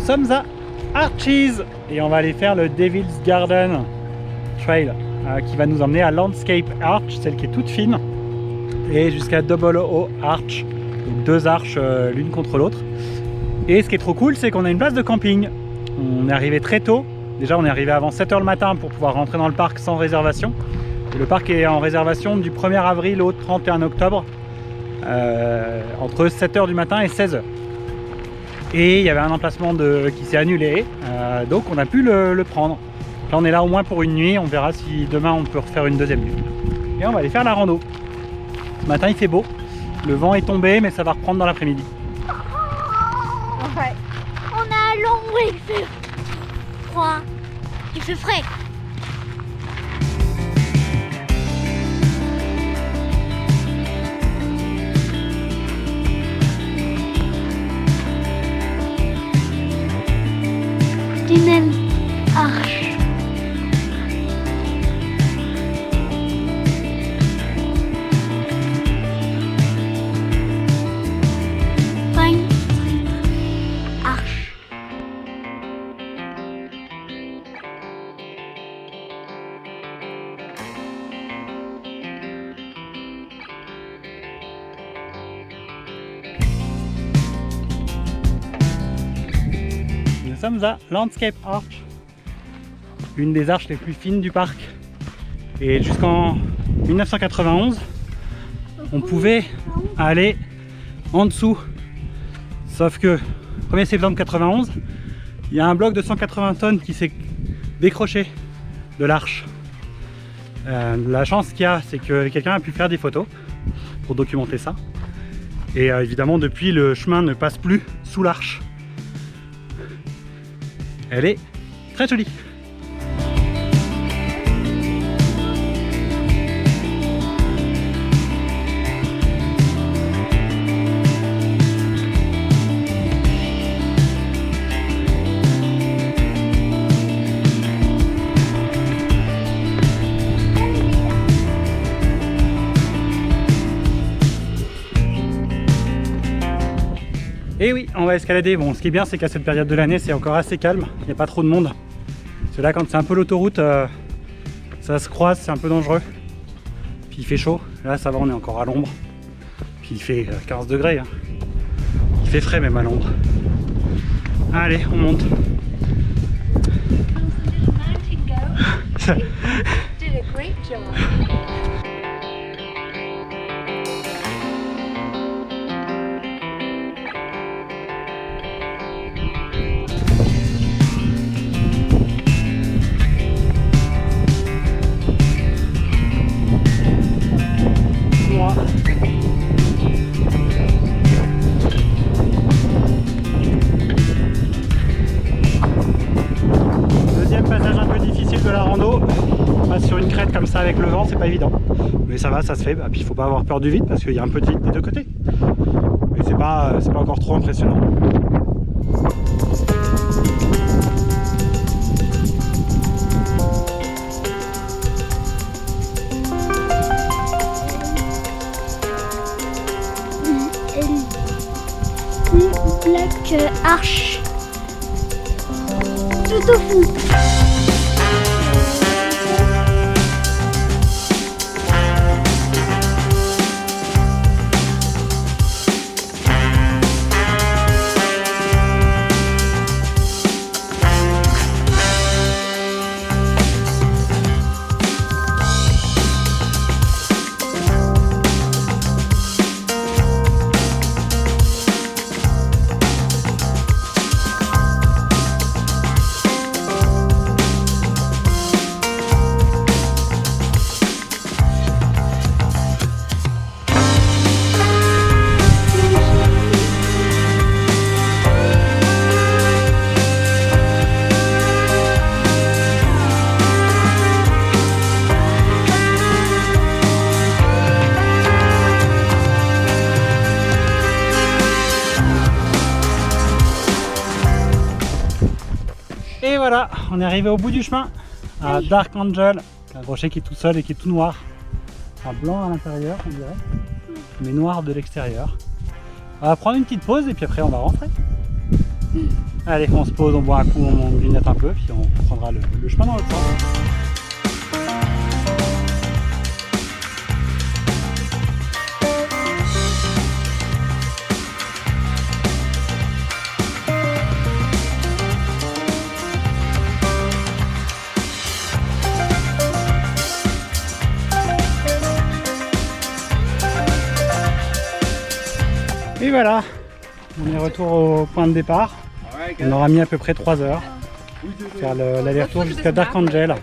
sommes à Arches et on va aller faire le Devil's Garden Trail qui va nous emmener à Landscape Arch, celle qui est toute fine, et jusqu'à Double O Arch, donc deux arches l'une contre l'autre. Et ce qui est trop cool, c'est qu'on a une place de camping. On est arrivé très tôt, déjà on est arrivé avant 7 h le matin pour pouvoir rentrer dans le parc sans réservation. Et le parc est en réservation du 1er avril au 31 octobre, entre 7 h du matin et 16 h. Et il y avait un emplacement qui s'est annulé, donc on a pu le prendre. Là on est là au moins pour une nuit, on verra si demain on peut refaire une deuxième nuit. Et on va aller faire la rando. Ce matin il fait beau, le vent est tombé mais ça va reprendre dans l'après-midi. Ouais. On a à l'ombre et il fait froid, il fait frais. Tunnel Arche. Pine Street Arche. Nous sommes à Landscape Arch, l'une des arches les plus fines du parc. Et jusqu'en 1991, on pouvait aller en dessous. Sauf que, 1er septembre 91, il y a un bloc de 180 tonnes qui s'est décroché de l'arche. La chance qu'il y a, c'est que quelqu'un a pu faire des photos pour documenter ça. Et évidemment, depuis, le chemin ne passe plus sous l'arche. Elle est très jolie. Et oui, on va escalader. Bon, ce qui est bien, c'est qu'à cette période de l'année, c'est encore assez calme. Il n'y a pas trop de monde. Parce que là, quand c'est un peu l'autoroute, ça se croise, c'est un peu dangereux. Puis il fait chaud. Là, ça va, on est encore à l'ombre. Puis il fait 15 degrés. Hein. Il fait frais même à l'ombre. Allez, on monte. Deuxième passage un peu difficile de la rando. On passe sur une crête comme ça avec le vent, c'est pas évident. Mais ça va, ça se fait. Puis il faut pas avoir peur du vide parce qu'il y a un peu de vide des deux côtés. Mais c'est pas encore trop impressionnant. Black Arche. Tout au fond. Et voilà, on est arrivé au bout du chemin à Dark Angel, un rocher qui est tout seul et qui est tout noir. Un blanc à l'intérieur, on dirait, mais noir de l'extérieur. On va prendre une petite pause et puis après on va rentrer. Allez, on se pose, on boit un coup, on grignote un peu, puis on prendra le chemin dans l'autre sens. Et voilà, on est retour au point de départ. On aura mis à peu près 3 heures pour faire l'aller-retour jusqu'à Dark Angel.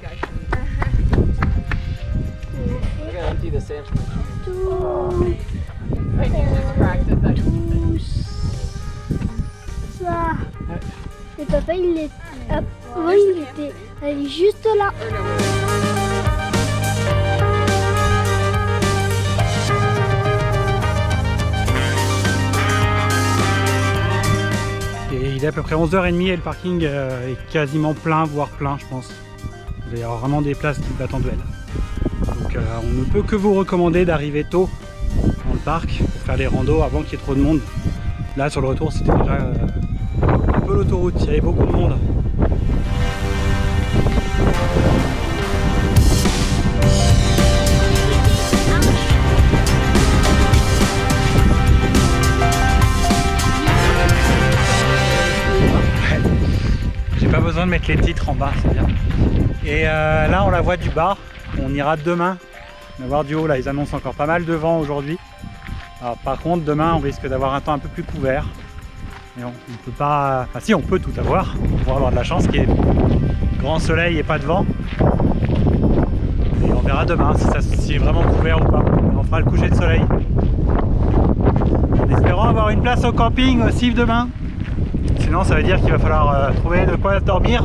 Ça. Et papa, il est. Oui, il était allé juste là. Et il est à peu près 11h30 et le parking est quasiment plein, voire plein, je pense. Il y a vraiment des places qui battent en duel. Donc on ne peut que vous recommander d'arriver tôt dans le parc pour faire les randos avant qu'il y ait trop de monde. Là sur le retour c'était déjà un peu l'autoroute, il y avait beaucoup de monde. J'ai pas besoin de mettre les titres en bas, c'est bien. Et là on la voit du bas, on ira demain. On va voir du haut, là ils annoncent encore pas mal de vent aujourd'hui. Alors par contre demain on risque d'avoir un temps un peu plus couvert. Et on peut pas. Enfin si, on peut tout avoir. On va avoir de la chance qu'il y ait grand soleil et pas de vent. Et on verra demain si c'est vraiment couvert ou pas. Et on fera le coucher de soleil. En espérant avoir une place au camping aussi demain. Sinon ça veut dire qu'il va falloir trouver de quoi dormir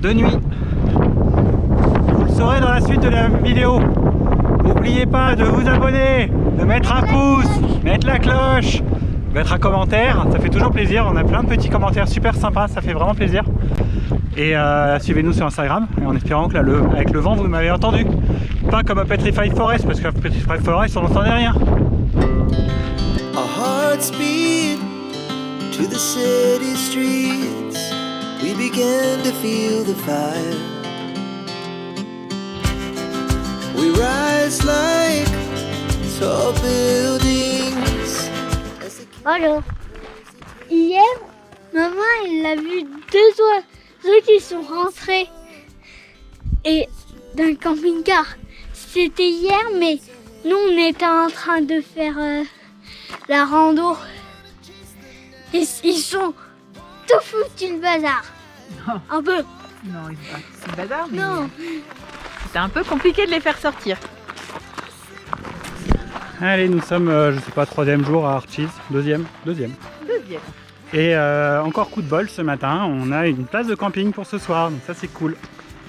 de nuit. Vous le saurez dans la suite de la vidéo. N'oubliez pas de vous abonner, de mettre un pouce, mettre la cloche, mettre un commentaire, ça fait toujours plaisir. On a plein de petits commentaires super sympas, ça fait vraiment plaisir. Et suivez-nous sur Instagram, et en espérant que là, avec le vent vous m'avez entendu. Pas comme à Petrified Forest, parce qu'à Petrified Forest on n'entendait rien. Our hearts beat to the city streets. We began to feel the fire. We rise like tall buildings. Alors, hier, maman, elle a vu 2 oiseaux qui sont rentrés et d'un camping-car. C'était hier, mais nous, on était en train de faire la rando. Et ils sont tout foutus le bazar. Non. Un peu. Non, c'est le bazar, mais Non. c'est un peu compliqué de les faire sortir. Allez, nous sommes, je sais pas, 3e jour à Arches, deuxième. Et encore coup de bol ce matin, on a une place de camping pour ce soir, donc ça c'est cool.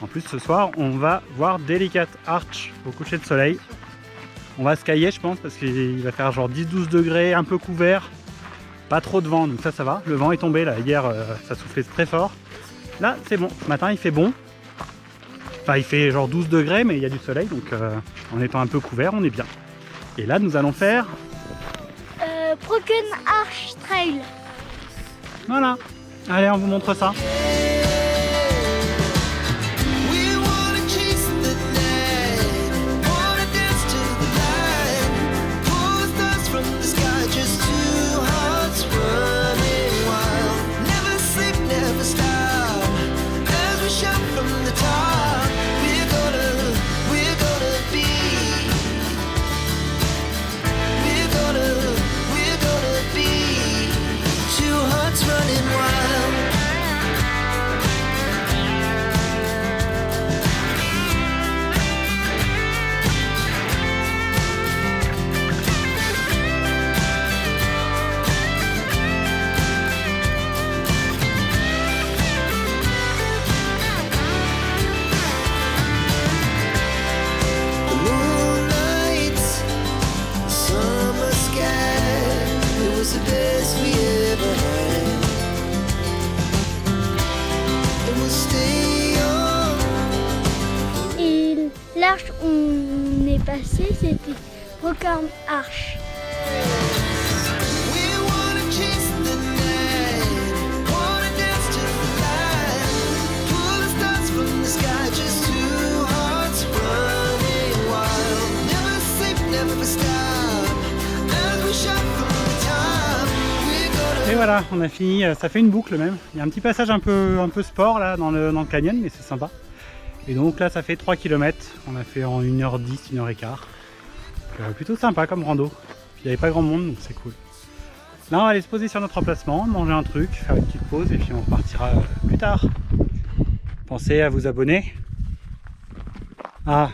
En plus ce soir, on va voir Delicate Arch au coucher de soleil. On va skier je pense, parce qu'il va faire genre 10-12 degrés, un peu couvert. Pas trop de vent, donc ça va. Le vent est tombé là, hier ça soufflait très fort. Là c'est bon, ce matin il fait bon. Enfin il fait genre 12 degrés, mais il y a du soleil, donc en étant un peu couvert, on est bien. Et là nous allons faire... Broken Arch Trail. Voilà, allez on vous montre ça. We wanna chase the night, wanna dance to the light, pull stars from the sky, just 2 hearts running wild. Never sleep, never stop, as we shout from the top. We're gonna be. We're gonna be 2 hearts running wild. The moonlight, the summer sky, it was the best we ever had. And we'll stay on. Et l'arche où on est passé, c'était Broken Arch. We wanna chase the night, the sky, just two hearts running wild. Never sleep, never stop, as we shot from the top. We're gonna Et voilà, on a fini, ça fait une boucle même. Il y a un petit passage un peu sport là dans le canyon, mais c'est sympa. Et donc là, ça fait 3 km. On a fait en 1h10, 1h15. Plutôt sympa comme rando. Puis il n'y avait pas grand monde, donc c'est cool. Là, on va aller se poser sur notre emplacement, manger un truc, faire une petite pause et puis on repartira plus tard. Pensez à vous abonner. Ah,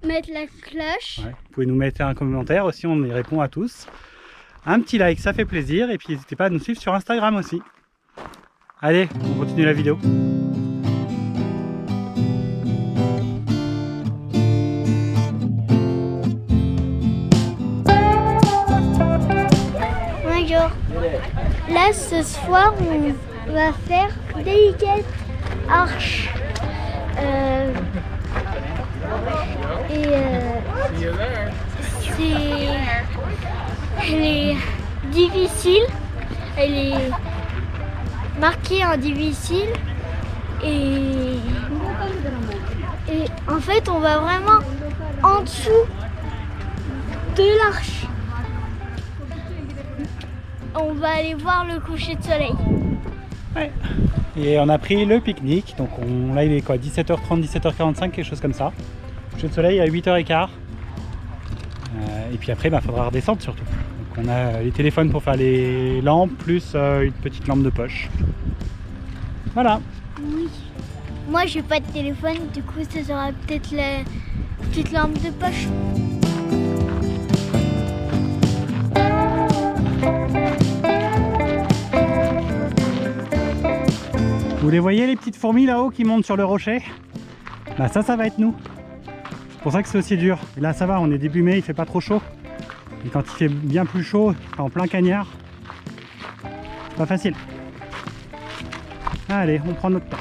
Mettre la cloche. ouais. Vous pouvez nous mettre un commentaire aussi, on y répond à tous. Un petit like, ça fait plaisir. Et puis n'hésitez pas à nous suivre sur Instagram aussi. Allez, on continue la vidéo. Bonjour. Là, ce soir, on va faire Delicate Arch. Elle est difficile. Elle est marquée en difficile. Et en fait, on va vraiment en dessous de l'arche. On va aller voir le coucher de soleil. Ouais. Et on a pris le pique-nique. Donc là, il est quoi, 17h30, 17h45, quelque chose comme ça. Coucher de soleil à 8h15. Et puis après, il faudra redescendre surtout. Donc on a les téléphones pour faire les lampes, plus une petite lampe de poche. Voilà. Oui. Moi, j'ai pas de téléphone, du coup, ça sera peut-être la petite lampe de poche. Vous les voyez, les petites fourmis là-haut qui montent sur le rocher? Bah ça va être nous. C'est pour ça que c'est aussi dur. Et là ça va, on est début mai, il fait pas trop chaud. Et quand il fait bien plus chaud, en plein cagnard, c'est pas facile. Allez, on prend notre temps.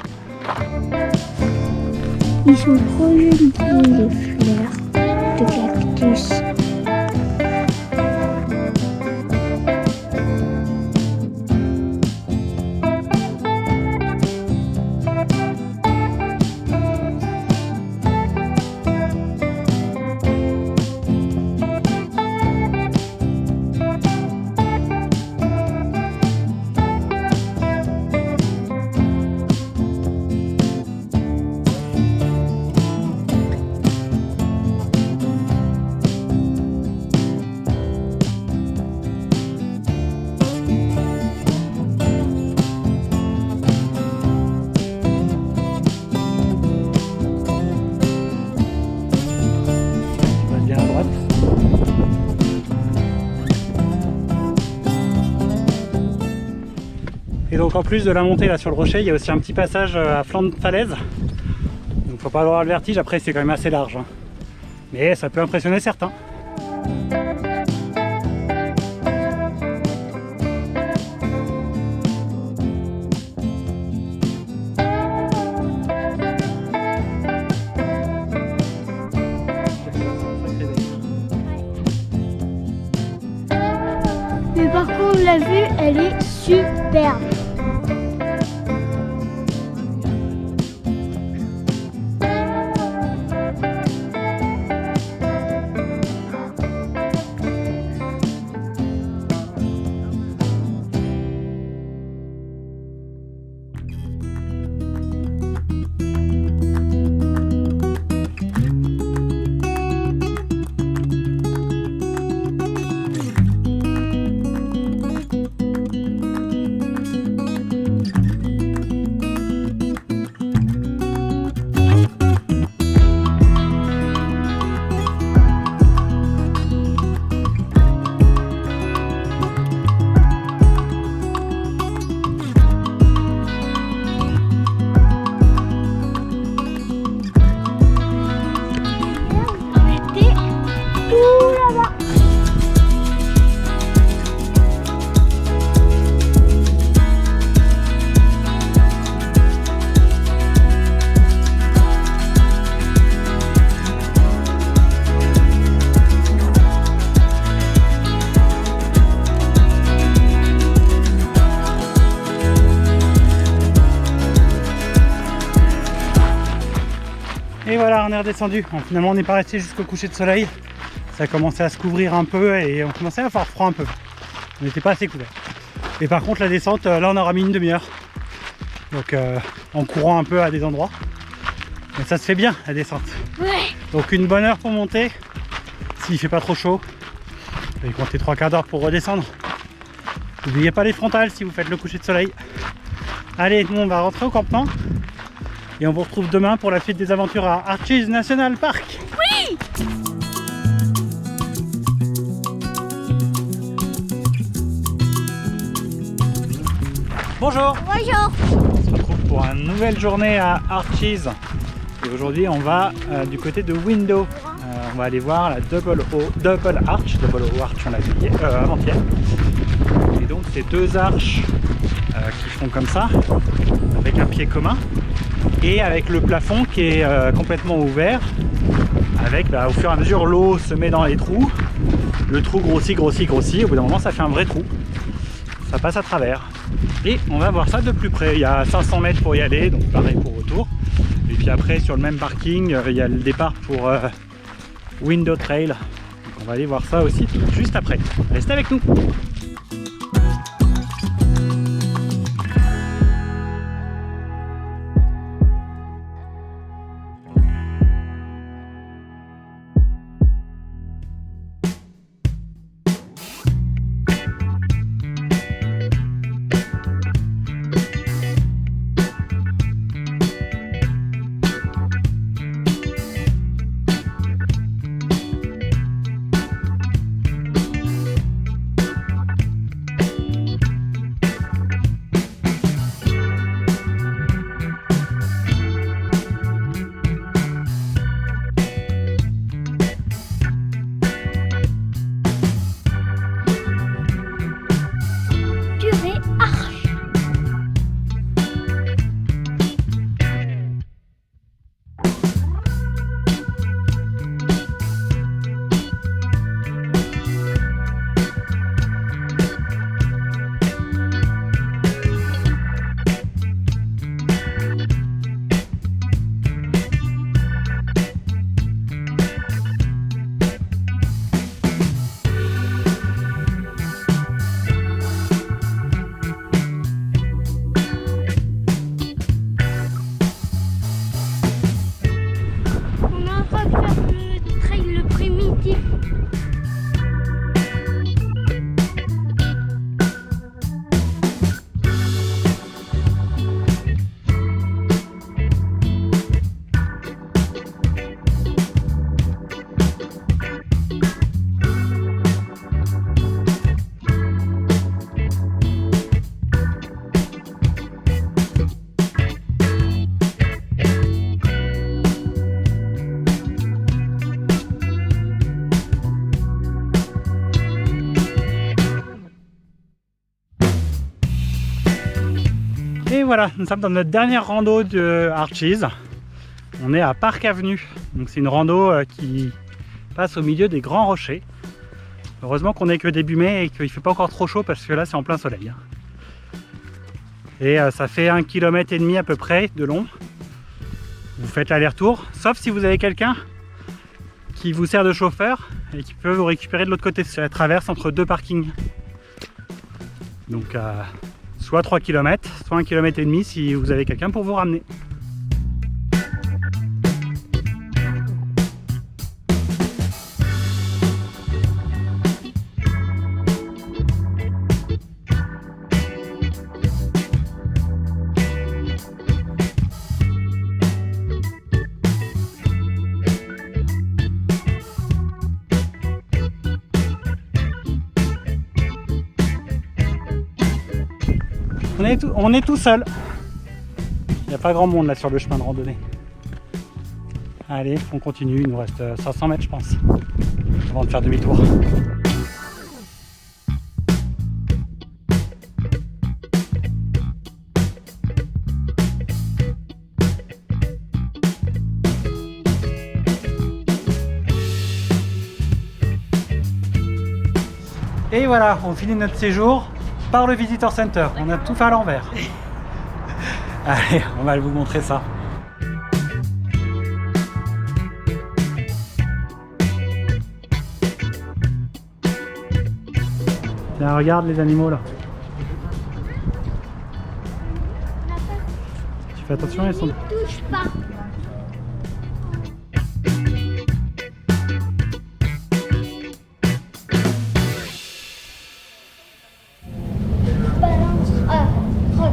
Ils sont trop jolis, les fleurs de cactus. Et donc en plus de la montée là sur le rocher, il y a aussi un petit passage à flanc de falaise. Donc faut pas avoir le vertige, après c'est quand même assez large. Hein. Mais ça peut impressionner certains. Mais par contre, la vue, elle est superbe. on est redescendu. Bon, finalement, on n'est pas resté jusqu'au coucher de soleil. Ça a commencé à se couvrir un peu et on commençait à avoir froid un peu. On n'était pas assez couverts. Et par contre, la descente, là, on aura mis une demi-heure. Donc, en courant un peu à des endroits. Mais ça se fait bien, la descente. Ouais. Donc, une bonne heure pour monter, s'il fait pas trop chaud. Et comptez 3/4 d'heure pour redescendre. N'oubliez pas les frontales si vous faites le coucher de soleil. Allez, nous, on va rentrer au campement. Et on vous retrouve demain pour la suite des aventures à Arches National Park. Oui. Bonjour. Bonjour. On se retrouve pour une nouvelle journée à Arches. Et aujourd'hui, on va du côté de Window. On va aller voir la Double Arch, on l'a dit avant-hier. Et donc, c'est deux arches qui font comme ça, avec un pied commun. Et avec le plafond qui est complètement ouvert. Avec, au fur et à mesure, l'eau se met dans les trous. Le trou grossit. Au bout d'un moment, ça fait un vrai trou. Ça passe à travers. Et on va voir ça de plus près. Il y a 500 mètres pour y aller, donc pareil pour retour. Et puis après, sur le même parking, il y a le départ pour Window Trail. Donc on va aller voir ça aussi juste après. Restez avec nous. Et voilà, nous sommes dans notre dernière rando de Arches. On est à Park Avenue. Donc c'est une rando qui passe au milieu des grands rochers. Heureusement qu'on est que début mai et qu'il ne fait pas encore trop chaud parce que là c'est en plein soleil. Et ça fait 1,5 km à peu près de long. Vous faites l'aller-retour, sauf si vous avez quelqu'un qui vous sert de chauffeur et qui peut vous récupérer de l'autre côté. C'est la traverse entre deux parkings. Donc soit 3 km, soit 1,5 km si vous avez quelqu'un pour vous ramener. On est tout seul. Il n'y a pas grand monde là sur le chemin de randonnée. Allez, on continue. Il nous reste 500 mètres, je pense, avant de faire demi-tour. Et voilà, on finit notre séjour par le Visitor Center. On a tout fait à l'envers. Allez, on va vous montrer ça. Là, regarde les animaux là. Tu fais attention, ils sont... Ne touche pas. Balance roche.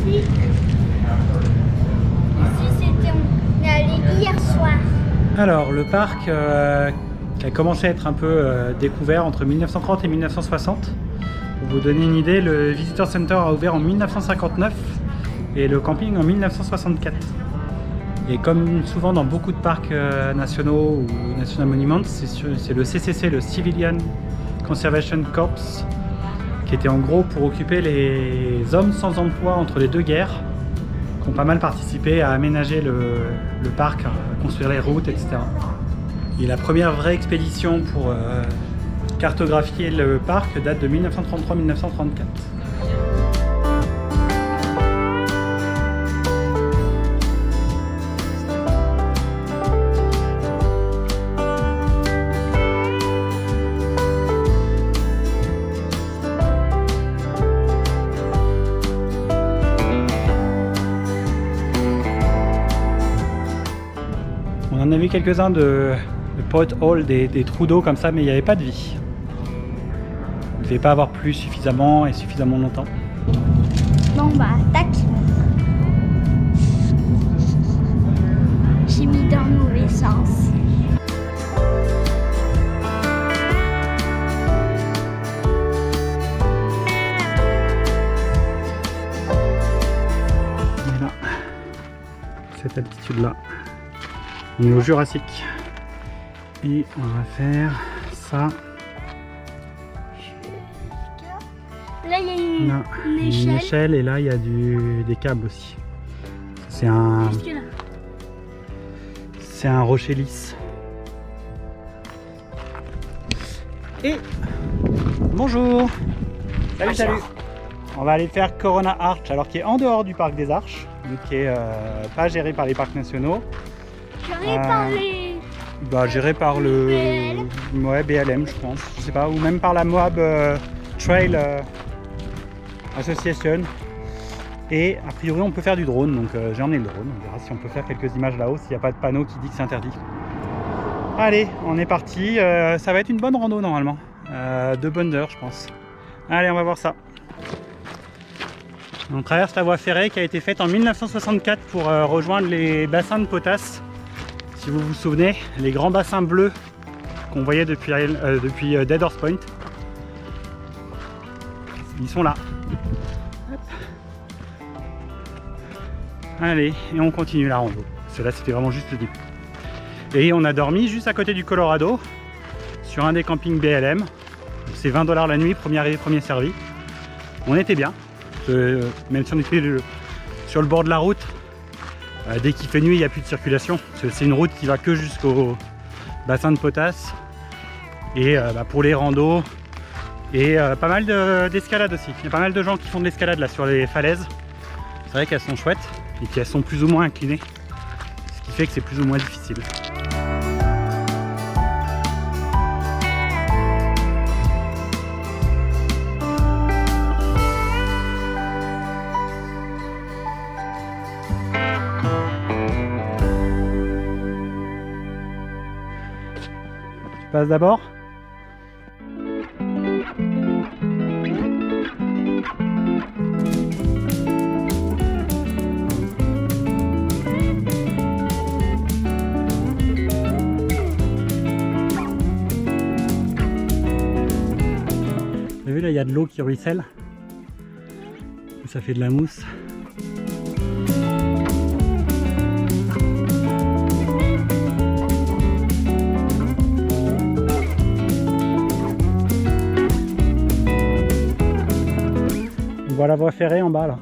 Ici c'était on est allé hier soir. Alors, le parc qui a commencé à être un peu découvert entre 1930 et 1960. Pour vous donner une idée, le Visitor Center a ouvert en 1959 et le camping en 1964. Et comme souvent dans beaucoup de parcs nationaux ou National Monuments, c'est le CCC, le Civilian Conservation Corps, qui était en gros pour occuper les hommes sans emploi entre les deux guerres, qui ont pas mal participé à aménager le parc, à construire les routes, etc. Et la première vraie expédition pour cartographier le parc date de 1933-1934. On en a vu quelques-uns de potholes, des trous d'eau comme ça, mais il n'y avait pas de vie. Il ne devait pas avoir plu suffisamment et suffisamment longtemps. Bon bah tac. J'ai mis dans le mauvais sens. Et là, cette altitude-là, on est au Jurassique. Et on va faire ça. Là il y a Là, une une échelle. échelle et là il y a des câbles aussi. C'est un rocher lisse. Et bonjour. Salut, salut. On va aller faire Corona Arch, alors qui est en dehors du parc des Arches, donc qui est pas géré par les parcs nationaux. J'en ai parlé. Bah, géré par le ouais, BLM, je pense, je sais pas, ou même par la Moab Trail Association. Et a priori, on peut faire du drone, donc j'ai emmené le drone. On verra si on peut faire quelques images là-haut, s'il n'y a pas de panneau qui dit que c'est interdit. Allez, on est parti. Ça va être une bonne rando normalement, 2 bonnes heures, je pense. Allez, on va voir ça. On traverse la voie ferrée qui a été faite en 1964 pour rejoindre les bassins de potasse. Si vous vous souvenez, les grands bassins bleus qu'on voyait depuis Dead Horse Point, ils sont là. Hop. Allez, et on continue la rando. Cela, c'était vraiment juste le début. Et on a dormi juste à côté du Colorado, sur un des campings BLM. C'est 20 $ la nuit, premier arrivé, premier servi. On était bien, même si on était sur le bord de la route. Dès qu'il fait nuit, il n'y a plus de circulation. C'est une route qui va que jusqu'au bassin de potasse. Et pour les randos. Et pas mal d'escalade aussi. Il y a pas mal de gens qui font de l'escalade là sur les falaises. C'est vrai qu'elles sont chouettes et qu'elles sont plus ou moins inclinées. Ce qui fait que c'est plus ou moins difficile. Tu passes d'abord ? Vous avez vu là, il y a de l'eau qui ruisselle. Ça fait de la mousse. On voit la voie ferrée en bas là.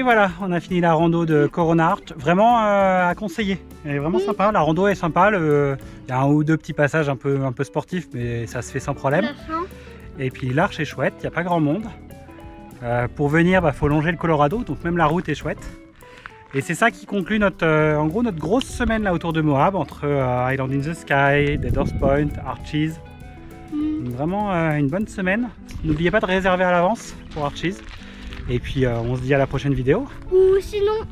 voilà, on a fini la rando de Corona Arch. Vraiment à conseiller. Elle est vraiment sympa. La rando est sympa. Il y a un ou deux petits passages un peu sportifs, mais ça se fait sans problème. La fin. Et puis l'arche est chouette, il n'y a pas grand monde. Pour venir, faut longer le Colorado, donc même la route est chouette. Et c'est ça qui conclut en gros notre grosse semaine là autour de Moab, entre Island in the Sky, Dead Horse Point, Arches. Donc vraiment une bonne semaine. N'oubliez pas de réserver à l'avance pour Arches. Et puis on se dit à la prochaine vidéo. Ou sinon,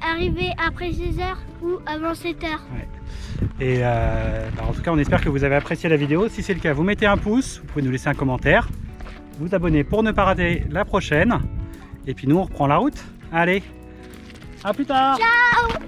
arriver après 16h ou avant 7h. Et en tout cas, on espère que vous avez apprécié la vidéo. Si c'est le cas, vous mettez un pouce, vous pouvez nous laisser un commentaire, vous abonner pour ne pas rater la prochaine. Et puis nous, on reprend la route. Allez, à plus tard. Ciao.